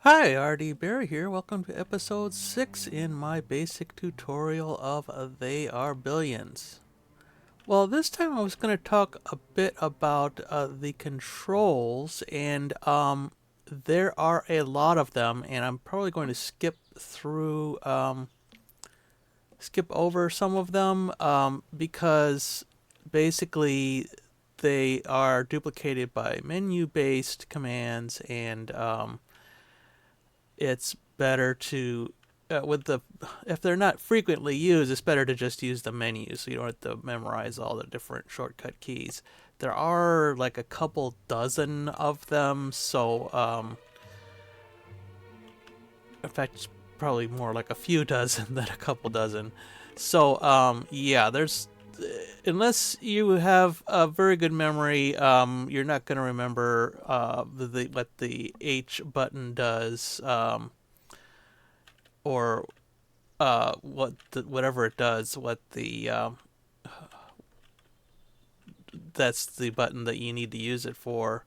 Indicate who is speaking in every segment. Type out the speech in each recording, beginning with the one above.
Speaker 1: Hi, RD Barry here. Welcome to episode 6 in my basic tutorial of They Are Billions. Well, this time I was going to talk a bit about the controls, and there are a lot of them, and I'm probably going to skip over some of them because basically they are duplicated by menu-based commands, and it's better to with the if they're not frequently used, it's better to just use the menu so you don't have to memorize all the different shortcut keys. There are like a couple dozen of them, so in fact it's probably more like a few dozen than a couple dozen. So yeah, there's unless you have a very good memory, you're not going to remember what the H button does, or whatever it does. That's the button that you need to use it for.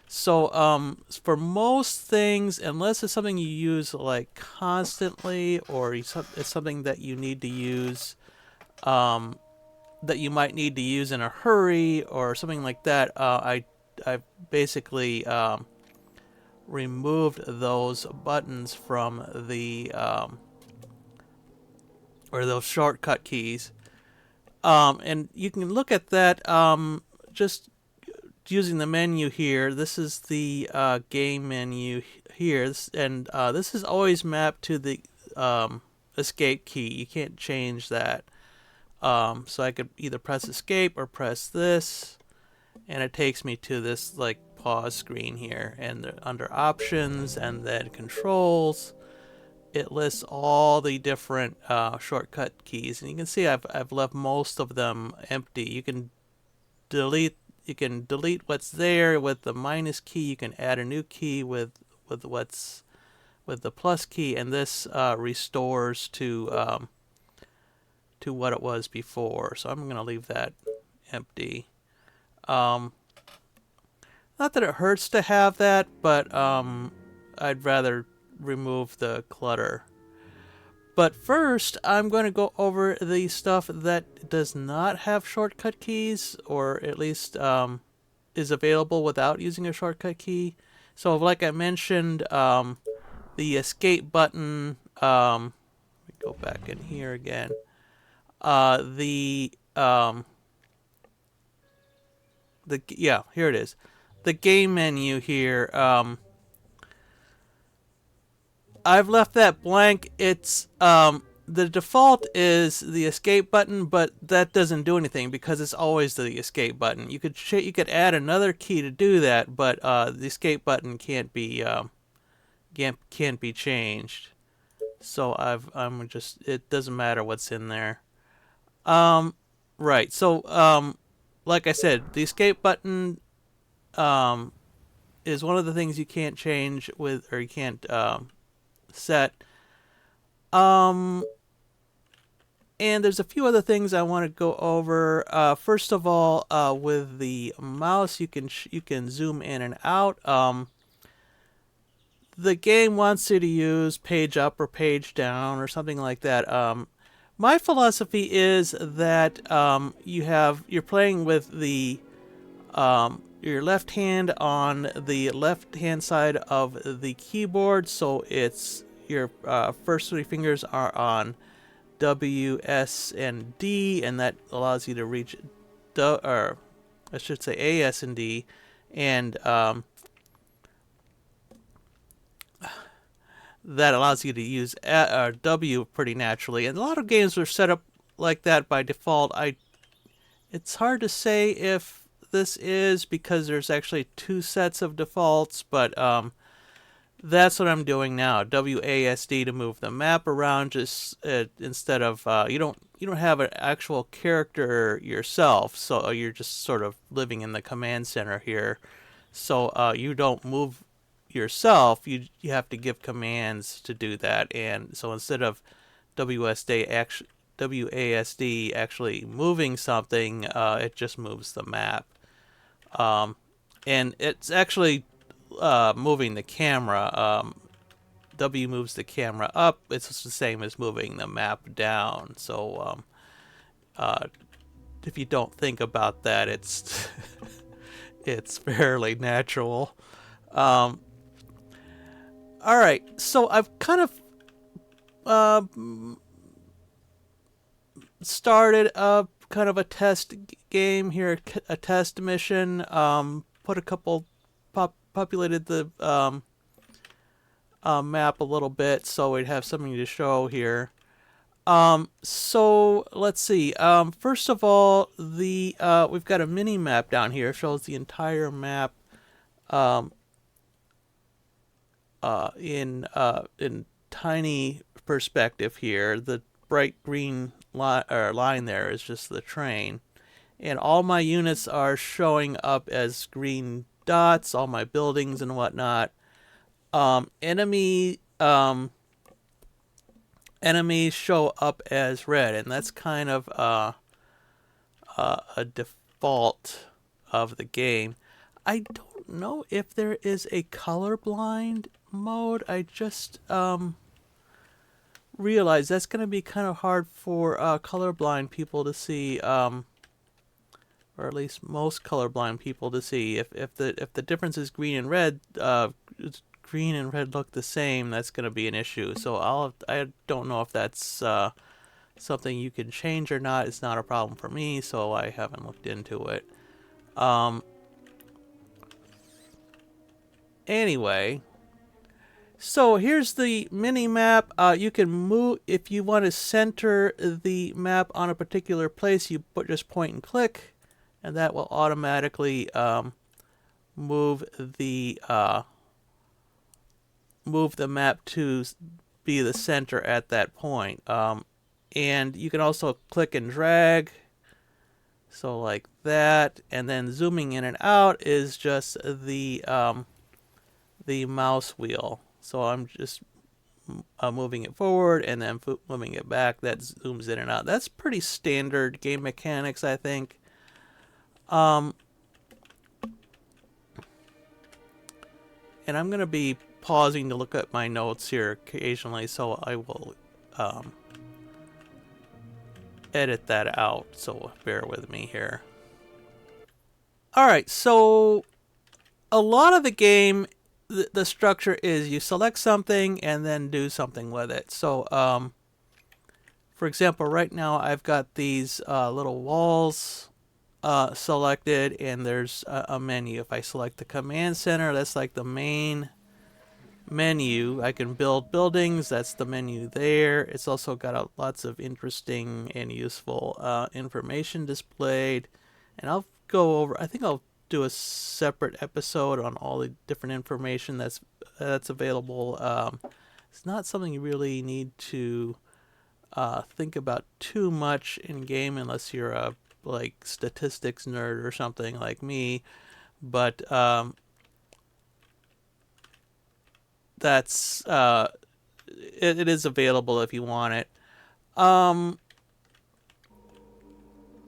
Speaker 1: So for most things, unless it's something you use like constantly, or it's something that you need to use, um, that you might need to use in a hurry or something like that, I basically removed those buttons from the or those shortcut keys. And you can look at that just using the menu here. This is the game menu here, and this is always mapped to the escape key. You can't change that. So I could either press escape or press this, and it takes me to this like pause screen here. And under options and then controls, it lists all the different shortcut keys, and you can see I've left most of them empty. You can delete what's there with the minus key. You can add a new key with the plus key, and this restores to what it was before. So I'm gonna leave that empty. Um, Not that it hurts to have that, but I'd rather remove the clutter. But first, I'm going to go over the stuff that does not have shortcut keys, or at least is available without using a shortcut key. So, like I mentioned, the escape button. Let me go back in here again. Here it is. The game menu here. I've left that blank. It's the default is the escape button, but that doesn't do anything because it's always the escape button. You could add another key to do that, but the escape button can't be changed. So I'm just, it doesn't matter what's in there. Right. So like I said, the escape button um is one of the things you can't change with, or you can't set. Um, and there's a few other things I want to go over. First of all, with the mouse, you can zoom in and out. The game wants you to use page up or page down or something like that. My philosophy is that you're playing with the your left hand on the left hand side of the keyboard, so it's your first three fingers are on W, S, and D, and that allows you to reach or I should say A, S, and D, and that allows you to use W pretty naturally. And a lot of games are set up like that by default. It's hard to say if this is because there's actually two sets of defaults, but that's what I'm doing now. WASD to move the map around, just instead of you don't have an actual character yourself, so you're just sort of living in the command center here. So you don't move yourself. You have to give commands to do that, and so instead of WASD actually moving something, it just moves the map. And it's actually moving the camera. W moves the camera up. It's the same as moving the map down. So if you don't think about that, it's it's fairly natural. All right, so I've kind of started a kind of a test game here, a test mission. Put a couple populated the map a little bit so we'd have something to show here. So let's see. First of all, the we've got a mini map down here. It shows the entire map in tiny perspective here. The bright green line there is just the train, and all my units are showing up as green dots. All my buildings and whatnot. Enemies show up as red, and that's kind of a default of the game. I don't know if there is a colorblind mode. I just realized that's going to be kind of hard for colorblind people to see, or at least most colorblind people to see. If the difference is green and red, green and red look the same, that's going to be an issue. So I don't know if that's something you can change or not. It's not a problem for me, so I haven't looked into it. Anyway, so here's the mini map. You can move if you want to center the map on a particular place. You just point and click, and that will automatically move the map to be the center at that point. And you can also click and drag, so like that, and then zooming in and out is just the mouse wheel. So I'm just moving it forward and then moving it back. That zooms in and out. That's pretty standard game mechanics, I think. And I'm going to be pausing to look at my notes here occasionally, so I will edit that out, so bear with me here. Alright, so a lot of the game, the structure is you select something and then do something with it. So for example, right now I've got these little walls selected, and there's a menu. If I select the command center, that's like the main menu. I can build buildings. That's the menu there. It's also got lots of interesting and useful information displayed. And I'll go over, I think I'll do a separate episode on all the different information that's available. It's not something you really need to think about too much in game unless you're a like statistics nerd or something like me, but that's it is available if you want it.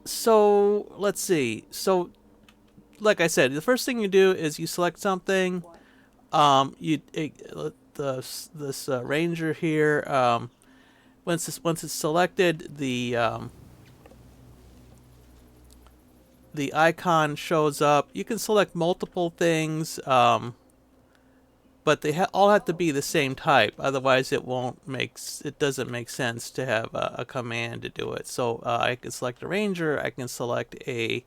Speaker 1: So let's see. So like I said, the first thing you do is you select something. This ranger here. Once it's selected, the icon shows up. You can select multiple things, but they all have to be the same type. Otherwise, it doesn't make sense to have a command to do it. So I can select a ranger. I can select a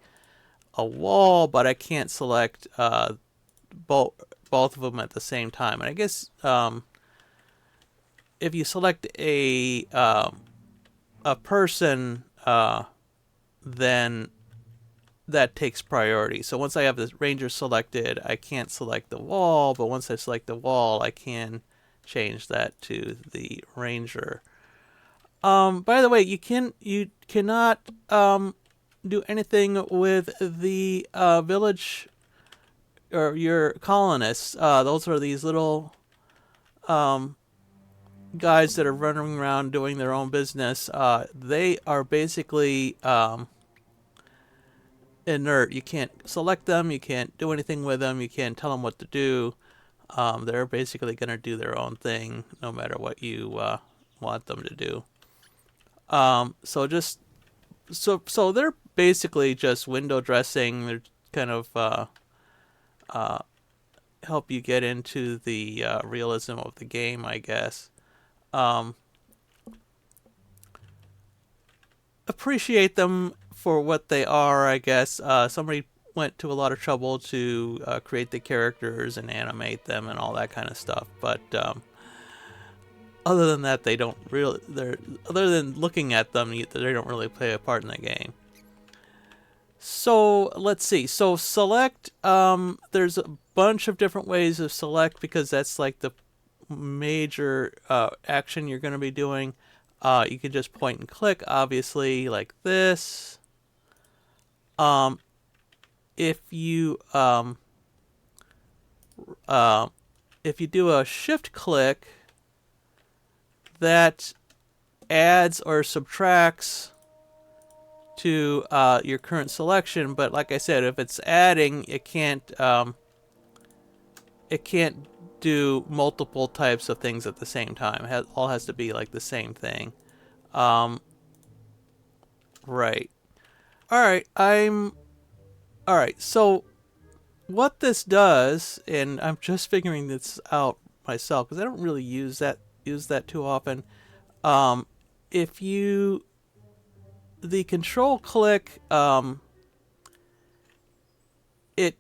Speaker 1: wall, but I can't select both of them at the same time. And I guess if you select a person, then that takes priority. So once I have the ranger selected, I can't select the wall, but once I select the wall, I can change that to the ranger. By the way, you cannot do anything with the village or your colonists. Those are these little guys that are running around doing their own business. They are basically inert. You can't select them. You can't do anything with them. You can't tell them what to do. They're basically going to do their own thing no matter what you want them to do. So just so they're basically just window dressing. They're kind of uh, help you get into the realism of the game, I guess. Um, Appreciate them for what they are, I guess. Somebody went to a lot of trouble to create the characters and animate them and all that kind of stuff. But other than that, they don't really. They're other than looking at them, they don't really play a part in the game. So let's see. So select. There's a bunch of different ways of select because that's like the major action you're going to be doing. You can just point and click, obviously, like this. Um, if you uh, if you do a shift click, that adds or subtracts to your current selection. But like I said, if it's adding, it can't do multiple types of things at the same time. All has to be like the same thing. Um, right. All right. All right. So what this does, and I'm just figuring this out myself because I don't really use that too often. Um, if you the control click, it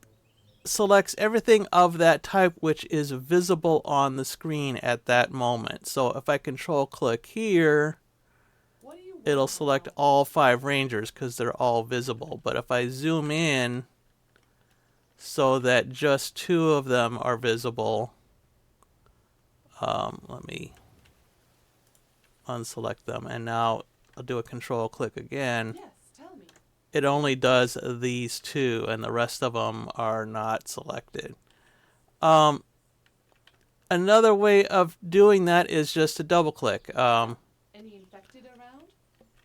Speaker 1: selects everything of that type which is visible on the screen at that moment. So if I control click here, it'll select all 5 rangers because they're all visible. But if I zoom in so that just 2 of them are visible, let me unselect them, and now I'll do a control click again.
Speaker 2: Yes, tell me.
Speaker 1: It only does these 2 and the rest of them are not selected. Another way of doing that is just to double click.
Speaker 2: Any infected around?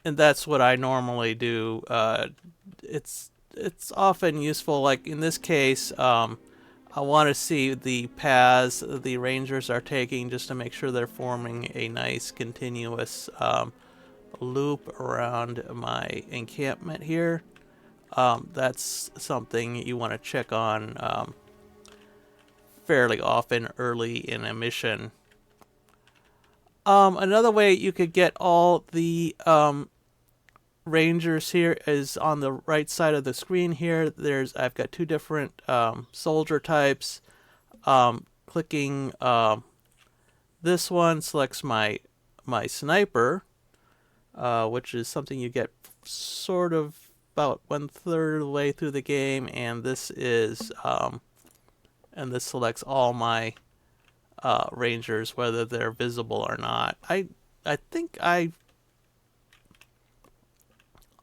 Speaker 1: And that's what I normally do. It's often useful. Like in this case, I want to see the paths the rangers are taking just to make sure they're forming a nice continuous loop around my encampment here. That's something you want to check on fairly often early in a mission. Another way you could get all the rangers here is on the right side of the screen here. I've got 2 different soldier types. Clicking this one selects my sniper, which is something you get sort of about 1/3 of the way through the game, and this selects all my rangers, whether they're visible or not. I think I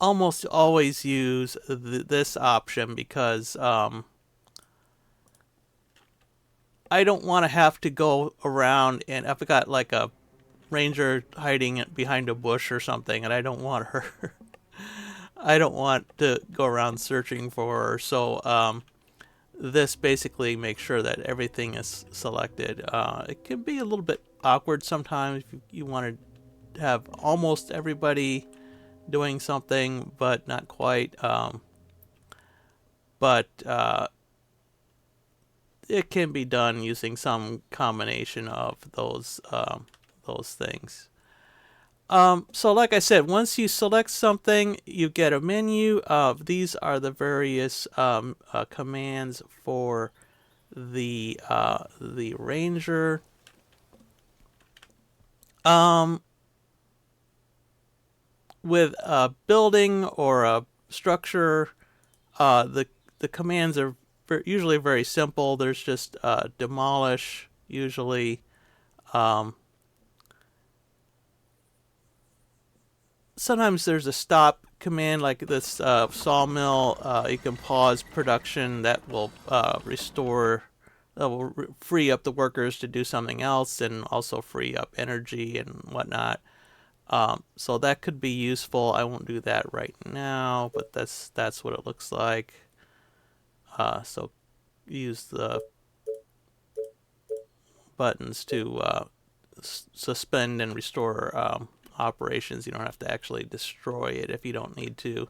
Speaker 1: almost always use this option because I don't want to have to go around, and if I got like a ranger hiding behind a bush or something and I don't want her I don't want to go around searching for her. So this basically makes sure that everything is selected. It can be a little bit awkward sometimes if you want to have almost everybody doing something, but not quite. But it can be done using some combination of those things. So like I said, once you select something, you get a menu of these are the various commands for the ranger. With a building or a structure, the commands are usually very simple. There's just demolish usually. Sometimes there's a stop command like this sawmill. You can pause production. That will free up the workers to do something else and also free up energy and whatnot. So that could be useful. I won't do that right now, but that's what it looks like. So use the buttons to suspend and restore operations. You don't have to actually destroy it if you don't need to.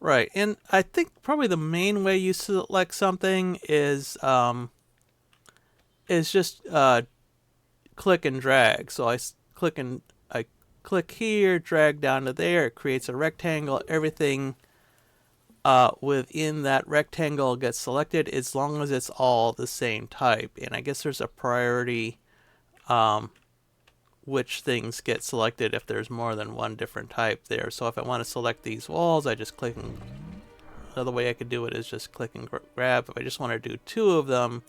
Speaker 1: Right, and I think probably the main way you select something is just click and drag. So I click here, drag down to there. It creates a rectangle. Everything within that rectangle gets selected as long as it's all the same type. And I guess there's a priority which things get selected if there's more than one different type there. So if I want to select these walls, I just click and another way I could do it is just click and grab. If I just want to do 2 of them,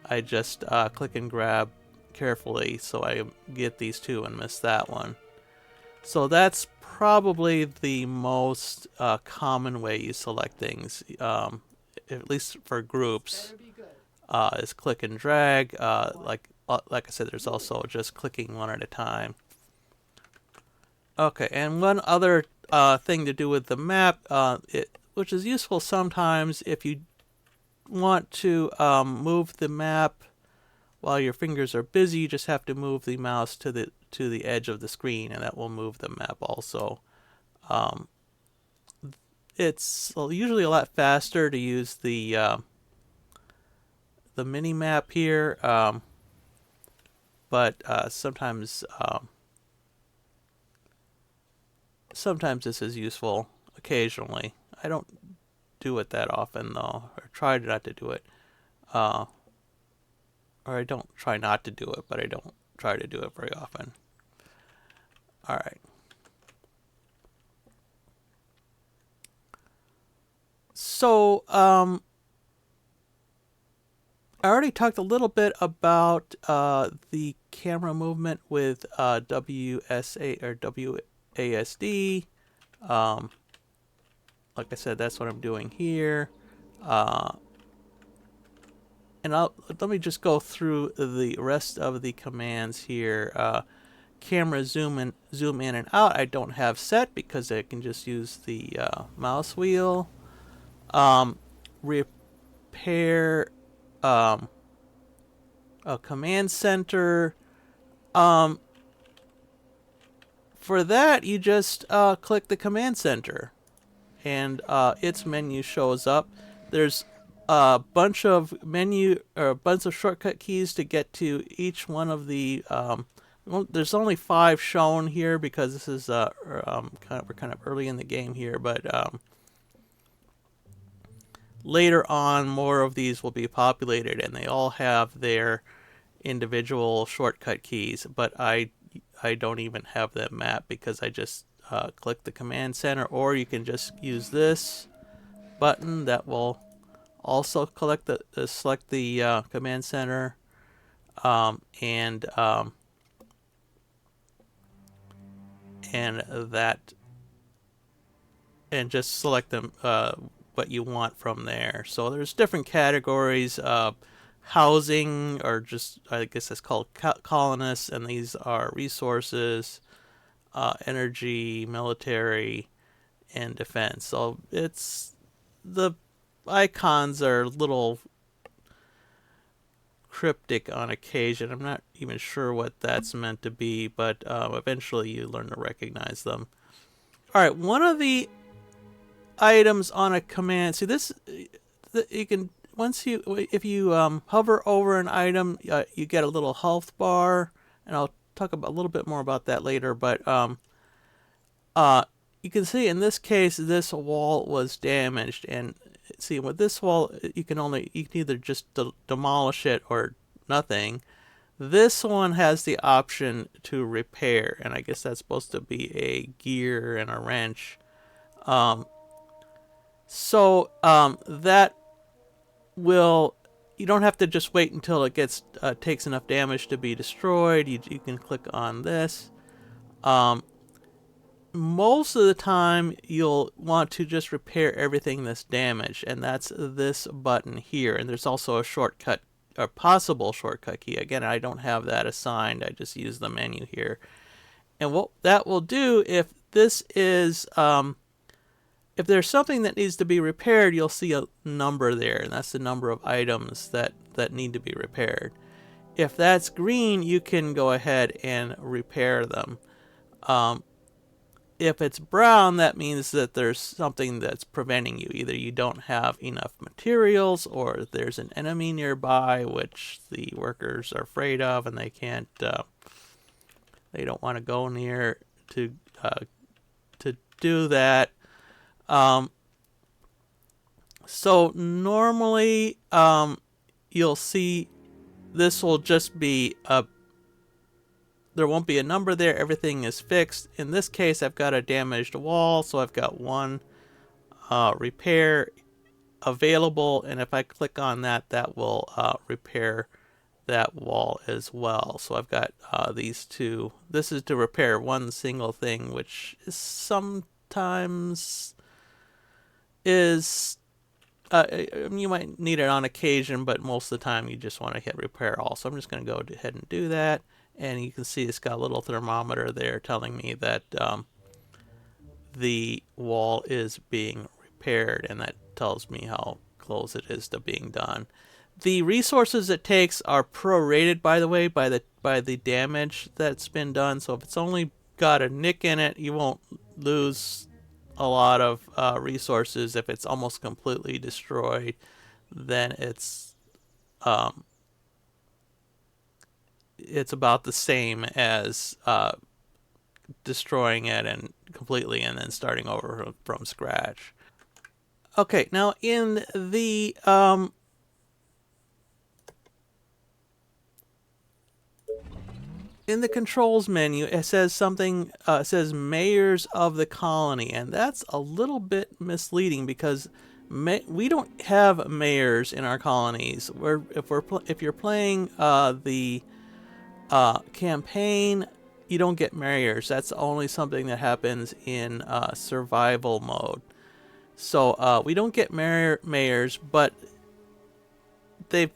Speaker 1: I just click and grab carefully so I get these 2 and miss that one. So that's probably the most common way you select things, at least for groups, is click and drag. Like I said, there's also just clicking one at a time. Okay, and one other thing to do with the map, which is useful sometimes if you want to move the map while your fingers are busy, you just have to move the mouse to the edge of the screen, and that will move the map also. It's usually a lot faster to use the mini map here, but sometimes this is useful occasionally. I don't do it that often though, or try not to do it. Or I don't try not to do it, but I don't try to do it very often. All right. So, I already talked a little bit about the camera movement with WSA or WASD. Like I said, that's what I'm doing here. And let me just go through the rest of the commands here. Camera zoom in and out, I don't have set because I can just use the mouse wheel. Repair a command center. For that, you just click the command center, and its menu shows up. There's a bunch of shortcut keys to get to each one of the. There's only 5 shown here because this is we're kind of early in the game here, but later on more of these will be populated, and they all have their individual shortcut keys. But I don't even have them mapped because I just click the command center, or you can just use this button that will also select the command center, and just select them what you want from there. So there's different categories of housing, or just I guess it's called colonists, and these are resources, energy, military, and defense. So the icons are a little cryptic on occasion. I'm not even sure what that's meant to be, but eventually you learn to recognize them. All right, one of the items on a command. See this, you can if you hover over an item, you get a little health bar, and I'll talk about a little bit more about that later. But you can see in this case this wall was damaged, and see with this wall you can either just demolish it or nothing. This one has the option to repair, and I guess that's supposed to be a gear and a wrench. So that will, you don't have to just wait until it takes enough damage to be destroyed. You can click on this. Most of the time you'll want to just repair everything that's damaged, and that's this button here. And there's also a shortcut, or possible shortcut key. Again, I don't have that assigned, I just use the menu here. And what that will do, if this is if there's something that needs to be repaired, you'll see a number there, and that's the number of items that that need to be repaired. If that's green, you can go ahead and repair them. If it's brown, that means that there's something that's preventing you. Either you don't have enough materials, or there's an enemy nearby which the workers are afraid of, and they can't. They don't want to go near to do that. So normally, you'll see this will just be there won't be a number there. Everything is fixed. In this case, I've got a damaged wall, so I've got one repair available, and if I click on that, that will repair that wall as well. So I've got these two. This is to repair one single thing, which is sometimes is you might need it on occasion, but most of the time you just want to hit repair all. So I'm just going to go ahead and do that. And you can see it's got a little thermometer there telling me that the wall is being repaired, and that tells me how close it is to being done. The resources it takes are prorated, by the way, by the damage that's been done. So if it's only got a nick in it, you won't lose a lot of resources. If it's almost completely destroyed, then it's about the same as destroying it and completely and then starting over from scratch. Okay, now in the controls menu, it says something. It says mayors of the colony, and that's a little bit misleading because we don't have mayors in our colonies. If you're playing the campaign, you don't get mayors. That's only something that happens in survival mode. So we don't get mayors, but they've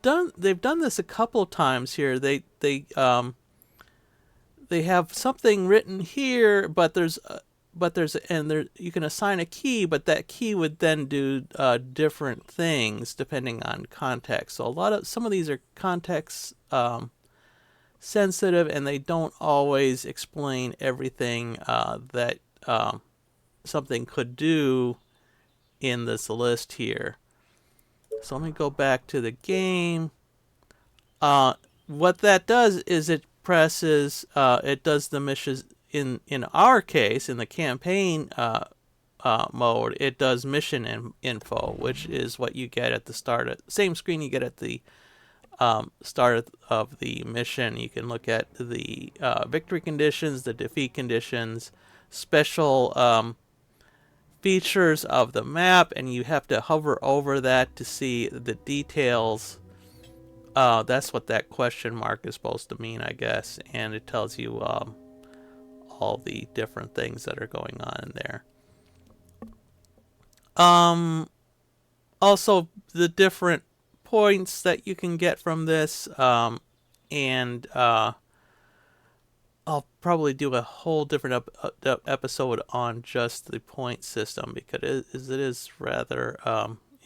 Speaker 1: done this a couple of times here. They have something written here, but you can assign a key, but that key would then do different things depending on context. So some of these are context sensitive, and they don't always explain everything that something could do in this list here. So let me go back to the game. What that does is it presses, it does the missions. In our case, in the campaign mode, it does mission info, which is what you get at the start. Same screen you get at the start of the mission. You can look at the victory conditions, the defeat conditions, special features of the map, and you have to hover over that to see the details. That's what that question mark is supposed to mean, I guess, and it tells you all the different things that are going on in there. Also, the different points that you can get from this, and I'll probably do a whole different episode on just the point system because it is rather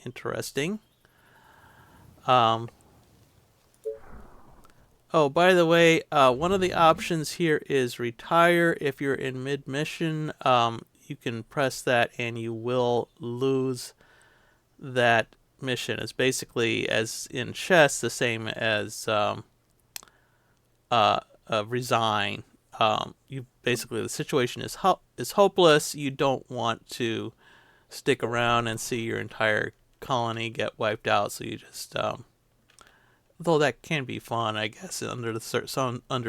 Speaker 1: interesting. Oh, by the way, one of the options here is retire. If you're in mid-mission, you can press that and you will lose that mission. It's basically, as in chess, the same as resign. You basically, the situation is hopeless. You don't want to stick around and see your entire colony get wiped out, so you just though that can be fun, I guess, under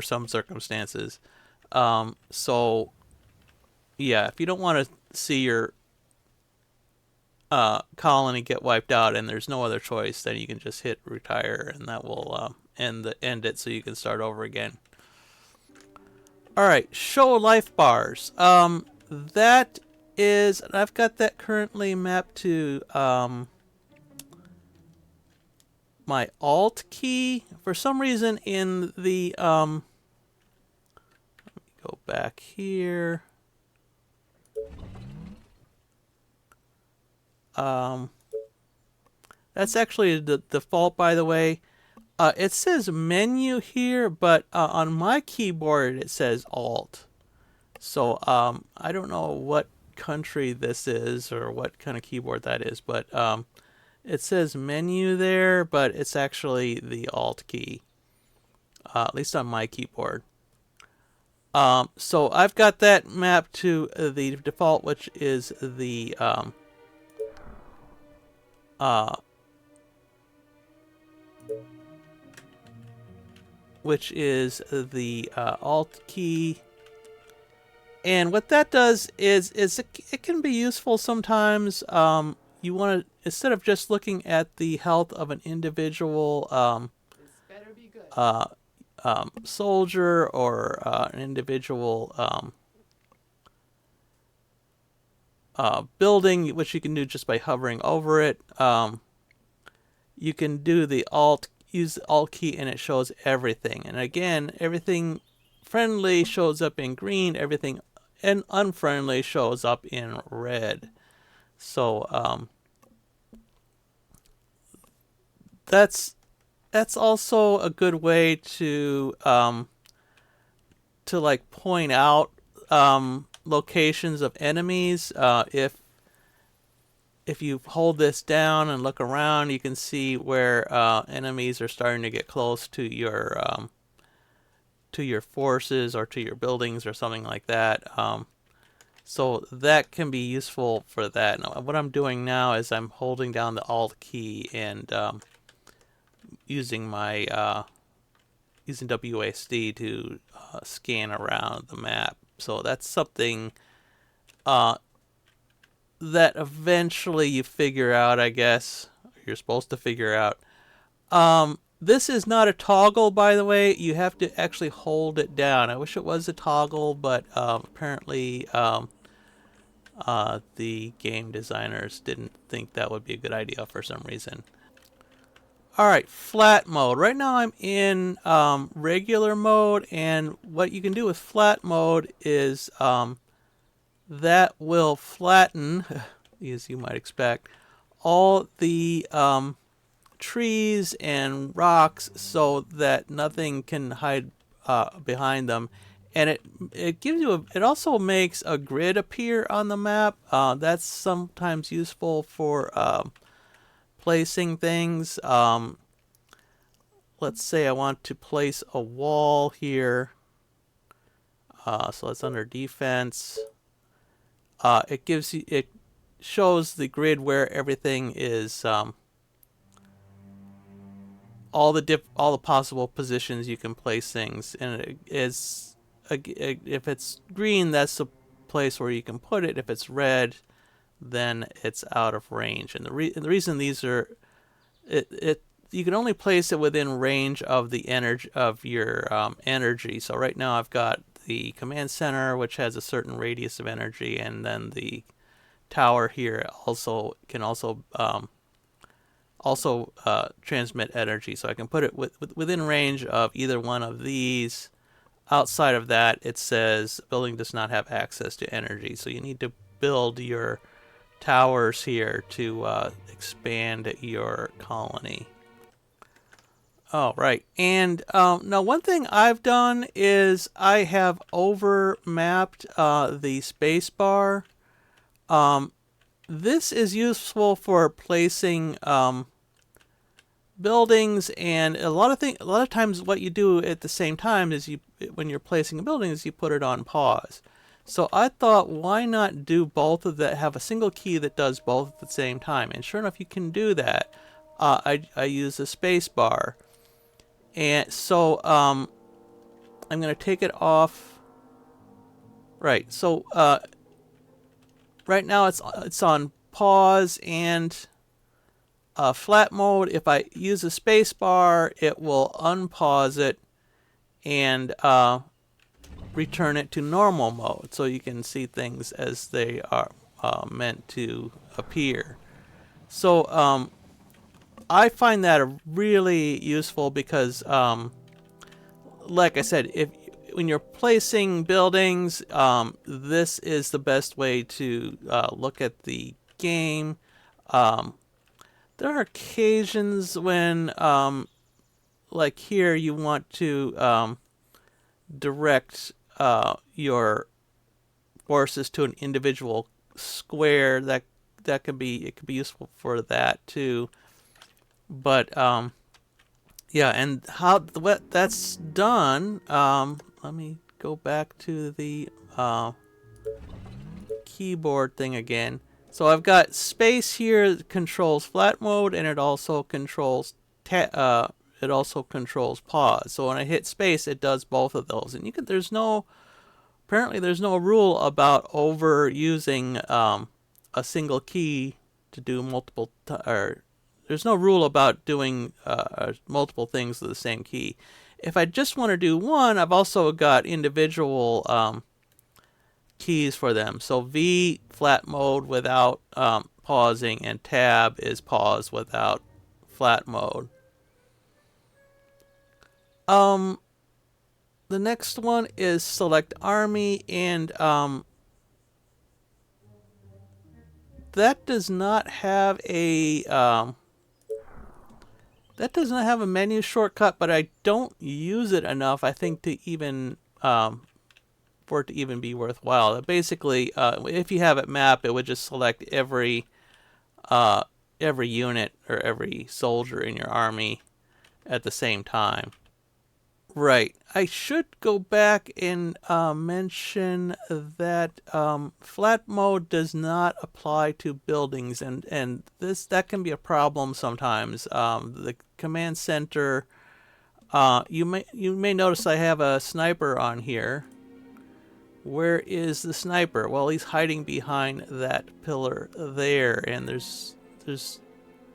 Speaker 1: some circumstances. So yeah, if you don't want to see your colony get wiped out and there's no other choice, then you can just hit retire, and that will end it, so you can start over again. All right, show life bars. That is, I've got that currently mapped to my Alt key. For some reason in the let me go back here. That's actually the default, by the way. It says menu here, but on my keyboard it says Alt. So I don't know what country this is or what kind of keyboard that is, but it says menu there, but it's actually the Alt key, at least on my keyboard. So I've got that mapped to the default, which is the Alt key. And what that does is it can be useful sometimes. You want to, instead of just looking at the health of an individual
Speaker 2: This better be good.
Speaker 1: soldier or an individual building, which you can do just by hovering over it. You can do the use the Alt key, and it shows everything. And again, everything friendly shows up in green, everything and unfriendly shows up in red. So that's also a good way to like point out locations of enemies. If you hold this down and look around, you can see where enemies are starting to get close to your forces or to your buildings or something like that. So that can be useful for that. Now, what I'm doing now is I'm holding down the Alt key and using my using WASD to scan around the map. So that's something that eventually you figure out, I guess. You're supposed to figure out. This is not a toggle, by the way. You have to actually hold it down. I wish it was a toggle, but apparently the game designers didn't think that would be a good idea for some reason. Alright, flat mode. Right now I'm in regular mode, and what you can do with flat mode is that will flatten, as you might expect, all the trees and rocks so that nothing can hide behind them. And it gives you it also makes a grid appear on the map. That's sometimes useful for placing things. Let's say I want to place a wall here. So it's under defense. It shows the grid where everything is, all the possible positions you can place things, and it is, if it's green, that's the place where you can put it. If it's red, then it's out of range. And the reason these are, you can only place it within range of the energy of your energy. So right now I've got the command center, which has a certain radius of energy, and then the tower here can also transmit energy. So I can put it within range of either one of these. Outside of that, it says the building does not have access to energy. So you need to build your towers here to expand your colony. Oh, right. And now one thing I've done is I have over mapped the space bar. This is useful for placing buildings, and a lot of times what you do at the same time is when you're placing a building is you put it on pause. So I thought, why not do both of that, have a single key that does both at the same time? And sure enough, you can do that. I use the space bar. And so I'm going to take it off. Right. So right now it's on pause and flat mode. If I use a space bar, it will unpause it and return it to normal mode, so you can see things as they are meant to appear. So I find that really useful because, like I said, when you're placing buildings, this is the best way to look at the game. there are occasions when, like here, you want to direct your forces to an individual square. That could be, it could be useful for that too. But yeah, and how what that's done. Let me go back to the keyboard thing again. So I've got space here that controls flat mode, and it also controls pause. So when I hit space, it does both of those. And you can apparently there's no rule about overusing a single key to do or there's no rule about doing multiple things with the same key. If I just want to do one, I've also got individual keys for them. So V flat mode without pausing, and tab is pause without flat mode. The next one is select army, and that does not have a menu shortcut, but I don't use it enough, I think, to even for it to even be worthwhile. Basically, if you have it mapped, it would just select every unit or every soldier in your army at the same time. Right. I should go back and mention that flat mode does not apply to buildings, and that can be a problem sometimes. The command center. You may notice I have a sniper on here. Where is the sniper? Well, he's hiding behind that pillar there, and there's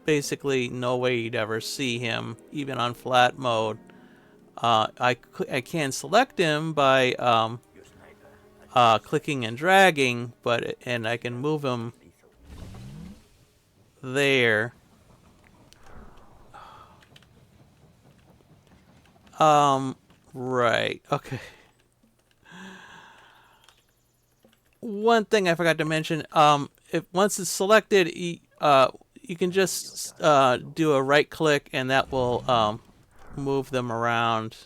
Speaker 1: basically no way you'd ever see him, even on flat mode. I can select him by clicking and dragging, and I can move him there. Right. Okay. One thing I forgot to mention, if once it's selected, you can just do a right click, and that will move them around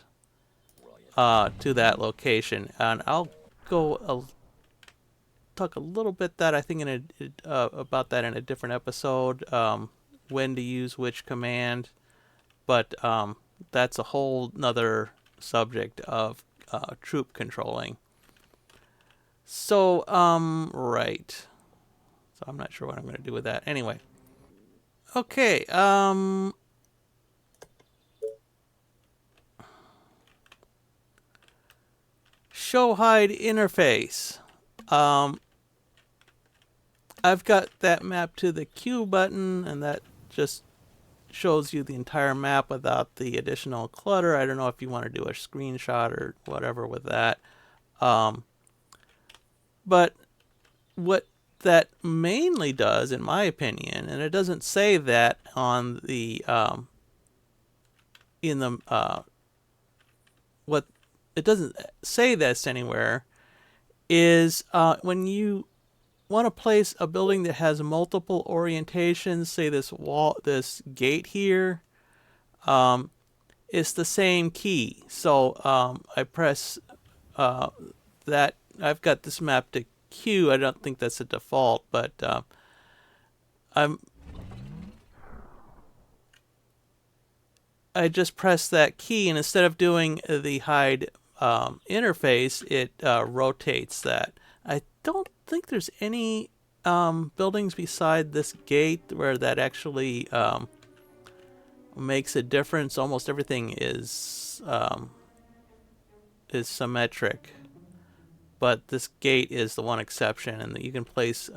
Speaker 1: to that location. And I'll talk a little bit that I think about that in a different episode, when to use which command. But that's a whole nother subject of troop controlling. So, right. So I'm not sure what I'm going to do with that. Anyway. Okay, show hide interface. I've got that mapped to the Q button, and that just shows you the entire map without the additional clutter. I don't know if you want to do a screenshot or whatever with that. But what that mainly does, in my opinion, and it doesn't say that on the what it doesn't say this anywhere, is when you want to place a building that has multiple orientations, say this gate here, it's the same key. So I press that. I've got this mapped to Q. I don't think that's a default, but I just press that key, and instead of doing the hide interface, it rotates that. I don't think there's any buildings beside this gate where that actually makes a difference. Almost everything is symmetric, but this gate is the one exception, and you can place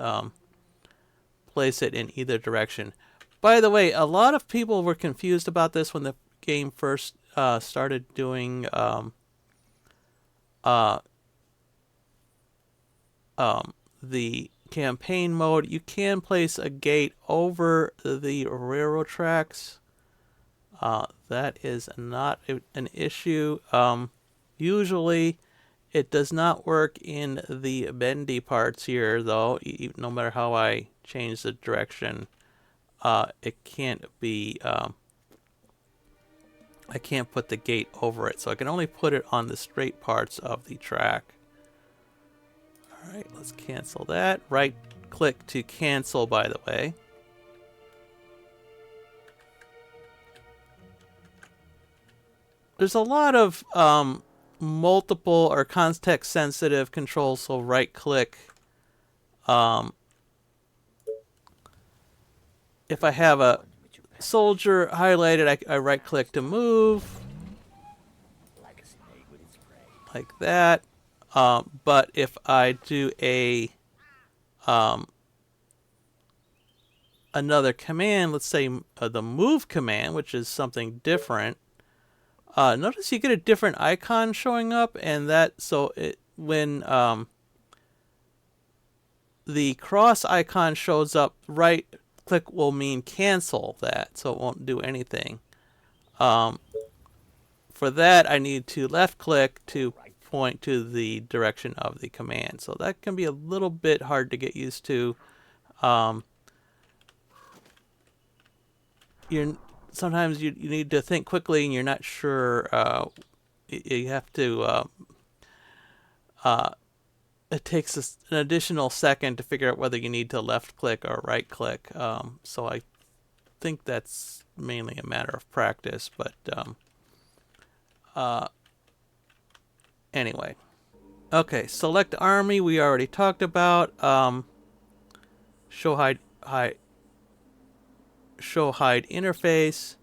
Speaker 1: it in either direction. By the way, a lot of people were confused about this when the game first started doing the campaign mode. You can place a gate over the railroad tracks. That is not an issue. Usually it does not work in the bendy parts here, though, no matter how I change the direction. it can't be, I can't put the gate over it, so I can only put it on the straight parts of the track. Alright, let's cancel that. Right click to cancel, by the way. There's a lot of multiple or context sensitive controls, so right click. If I have a soldier highlighted, I right click to move. Like that. But if I do a another command, let's say the move command, which is something different, notice you get a different icon showing up, and that so it when the cross icon shows up, right click will mean cancel that, so it won't do anything. For that, I need to left click to point to the direction of the command. So that can be a little bit hard to get used to. Sometimes you need to think quickly and you're not sure. You have to. It takes an additional second to figure out whether you need to left click or right click. So I think that's mainly a matter of practice, but anyway. Okay, select army we already talked about. Show hide interface.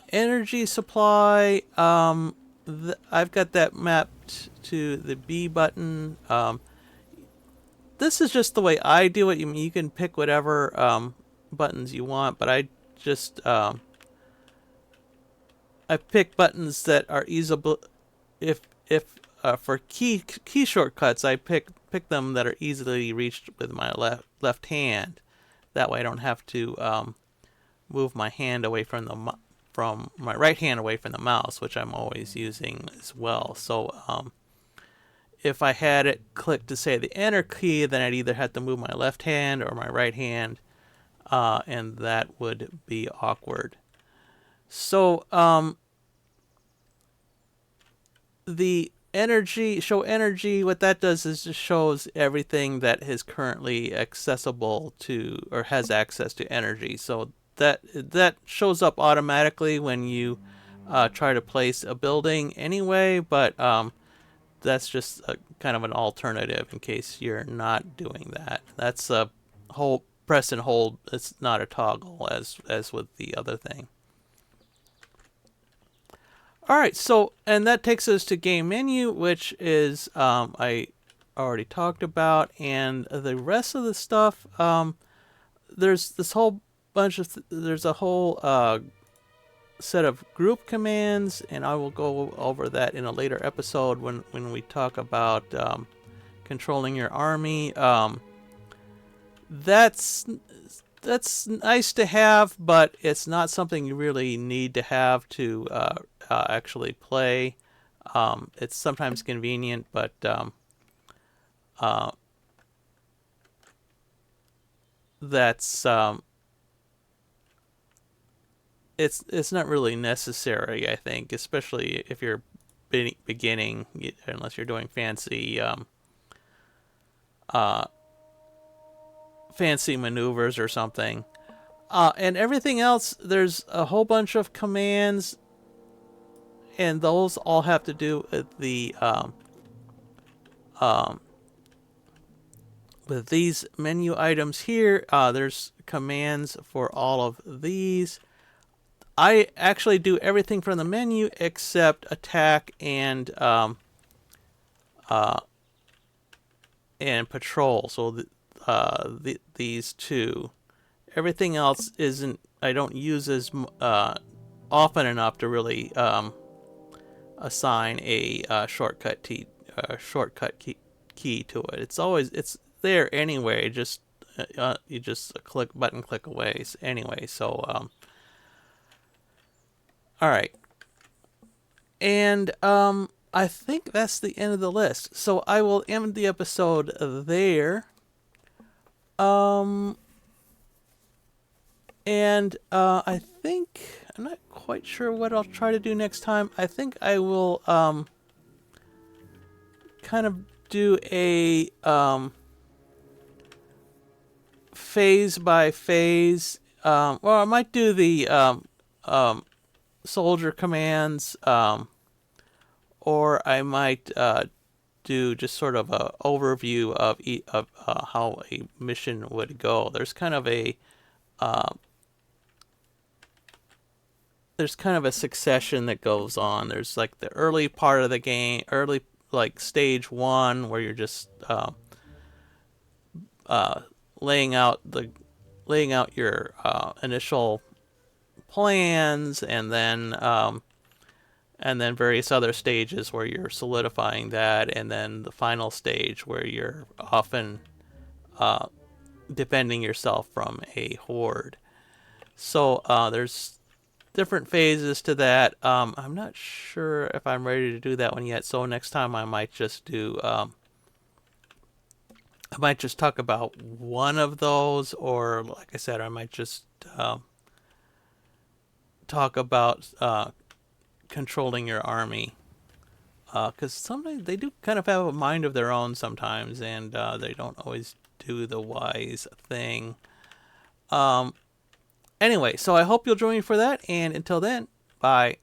Speaker 1: Energy supply. I've got that mapped to the B button. This is just the way I do it. You can pick whatever buttons you want, but I just I pick buttons that are easily if for key shortcuts, I pick them that are easily reached with my left hand. That way, I don't have to move my hand away from my right hand away from the mouse, which I'm always using as well. So, if I had it clicked to say the Enter key, then I'd either have to move my left hand or my right hand, and that would be awkward. So, the show energy, what that does is just shows everything that is currently accessible to or has access to energy. So that shows up automatically when you try to place a building anyway, but that's just a kind of an alternative in case you're not doing that. That's a whole press and hold. It's not a toggle as with the other thing. Alright, so, and that takes us to game menu, which is, I already talked about, and the rest of the stuff, there's this whole bunch of, there's a whole set of group commands, and I will go over that in a later episode when we talk about controlling your army. That's nice to have, but it's not something you really need to have to actually play. It's sometimes convenient, but that's it's not really necessary, I think, especially if you're beginning, unless you're doing fancy maneuvers or something. And everything else, there's a whole bunch of commands, and those all have to do with the with these menu items here. There's commands for all of these. I actually do everything from the menu except attack and patrol. So these two. Everything else isn't. I don't use as often enough to really assign a shortcut key to it. It's there anyway. Just you just click away anyway. So all right, and I think that's the end of the list. So I will end the episode there. And I think I'm not quite sure what I'll try to do next time. I think I will kind of do a phase by phase. Well, I might do the soldier commands, or I might do just sort of a overview of how a mission would go. There's kind of a succession that goes on. There's like the early part of the game, early like stage one, where you're just uh, laying out the laying out your initial plans, and then various other stages where you're solidifying that, and then the final stage where you're often uh, defending yourself from a horde. So there's different phases to that. I'm not sure if I'm ready to do that one yet. So next time I might just do. I might just talk about one of those, or like I said, I might just talk about controlling your army. Because sometimes they do kind of have a mind of their own sometimes, and they don't always do the wise thing. Um, anyway, so I hope you'll join me for that, and until then, bye.